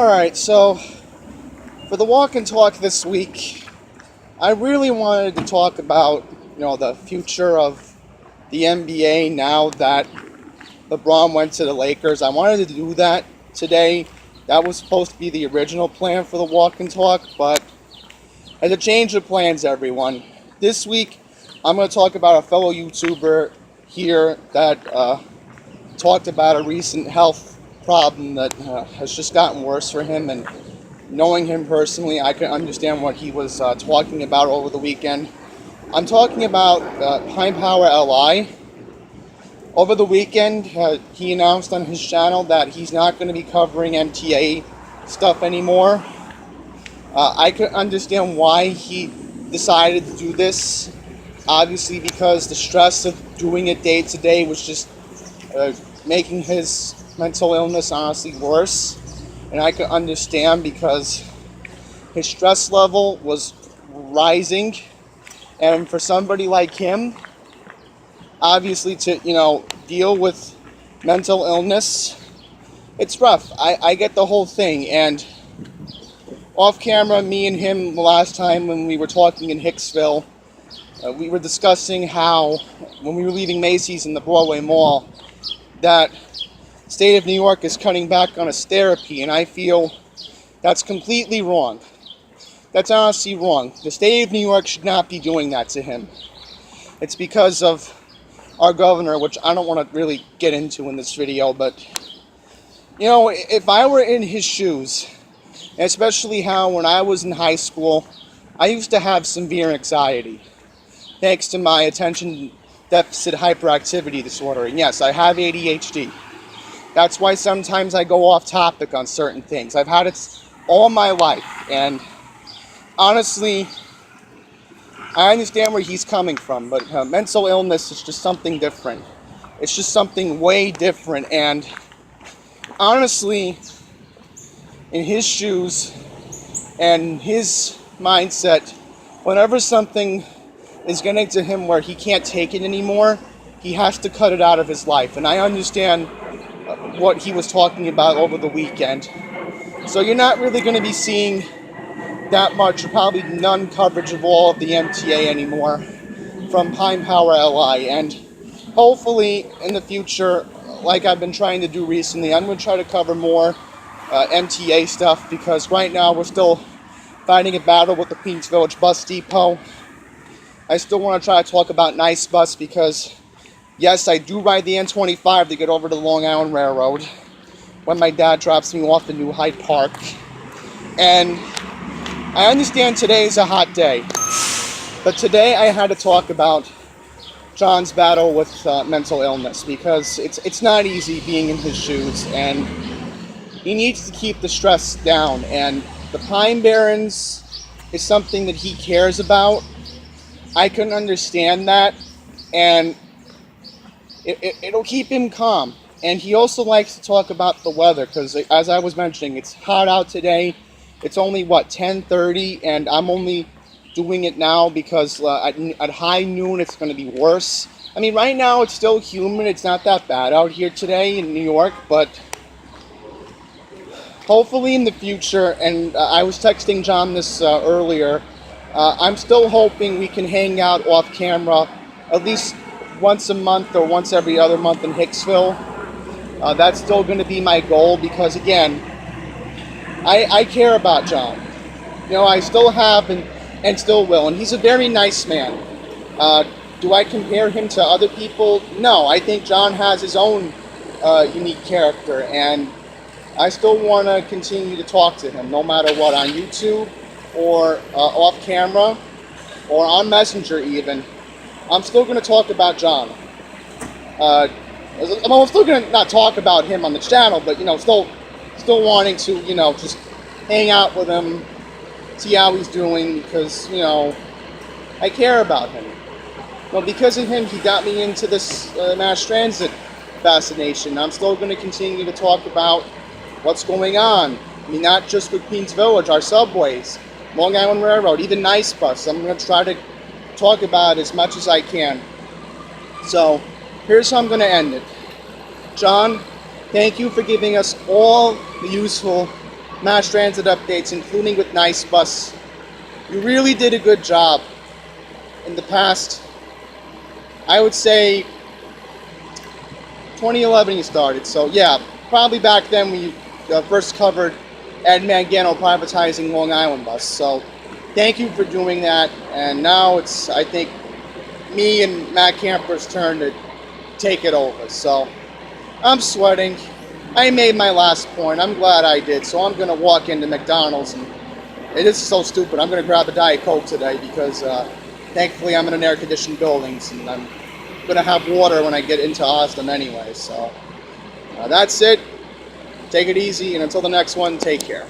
Alright, so for the walk and talk this week, I really wanted to talk about, the future of the NBA now that LeBron went to the Lakers. I wanted to do that today. That was supposed to be the original plan for the walk and talk, but as a change of plans, everyone. This week, I'm going to talk about a fellow YouTuber here that talked about a recent health problem that has just gotten worse for him, and knowing him personally, I can understand what he was talking about over the weekend. I'm talking about PinePowerLI. Over the weekend, he announced on his channel that he's not going to be covering MTA stuff anymore. I can understand why he decided to do this. Obviously, because the stress of doing it day to day was just making his mental illness honestly worse. And I can understand because his stress level was rising. And for somebody like him, obviously to, deal with mental illness, it's rough. I get the whole thing. And off camera, me and him, the last time when we were talking in Hicksville, we were discussing how when we were leaving Macy's in the Broadway Mall, that state of New York is cutting back on his therapy, and I feel that's completely wrong. That's honestly wrong. The state of New York should not be doing that to him. It's because of our governor, which I don't want to really get into in this video, but, if I were in his shoes, especially how when I was in high school, I used to have severe anxiety, thanks to my attention deficit hyperactivity disorder. And yes, I have ADHD. That's why sometimes I go off topic on certain things. I've had it all my life, and honestly, I understand where he's coming from, but mental illness is just something different. It's just something way different, and honestly, in his shoes and his mindset, whenever something is getting to him where he can't take it anymore, he has to cut it out of his life. And I understand what he was talking about over the weekend. So you're not really going to be seeing that much, or probably none, coverage of all of the MTA anymore from PinePowerLI. And hopefully in the future, like I've been trying to do recently, I'm going to try to cover more MTA stuff, because right now we're still fighting a battle with the Queens Village Bus Depot. I still want to try to talk about Nice Bus, because yes, I do ride the N25 to get over to the Long Island Railroad when my dad drops me off in New Hyde Park. And I understand today is a hot day, but today I had to talk about John's battle with mental illness, because it's not easy being in his shoes, and he needs to keep the stress down. And the Pine Barrens is something that he cares about. I can understand that, and it'll keep him calm. And he also likes to talk about the weather, because as I was mentioning, it's hot out today. It's only 10:30, and I'm only doing it now because at high noon it's going to be worse. I mean, right now it's still humid. It's not that bad out here today in New York, but hopefully in the future, and I was texting John this earlier, I'm still hoping we can hang out off camera at least once a month or once every other month in Hicksville. That's still going to be my goal, because again, I care about John. I still have and still will, and he's a very nice man. Do I compare him to other people? No, I think John has his own unique character, and I still want to continue to talk to him, no matter what, on YouTube or off camera or on Messenger even. I'm still going to talk about John. I'm still going to not talk about him on the channel, but still wanting to just hang out with him, see how he's doing, because I care about him. Because of him, he got me into this mass transit fascination. I'm still going to continue to talk about what's going on. I mean, not just with Queens Village, our subways, Long Island Railroad, even Nice Bus. I'm going to try to talk about it as much as I can. So here's how I'm going to end it. John, thank you for giving us all the useful mass transit updates, including with Nice Bus. You really did a good job in the past. I would say 2011 you started. So yeah, probably back then when you first covered Ed Mangano privatizing Long Island Bus. So thank you for doing that. And now it's, I think, me and Matt Camper's turn to take it over. So I'm sweating. I made my last point. I'm glad I did. So I'm going to walk into McDonald's. And it is so stupid. I'm going to grab a Diet Coke today because thankfully I'm in an air-conditioned building. And I'm going to have water when I get into Austin anyway. So that's it. Take it easy. And until the next one, take care.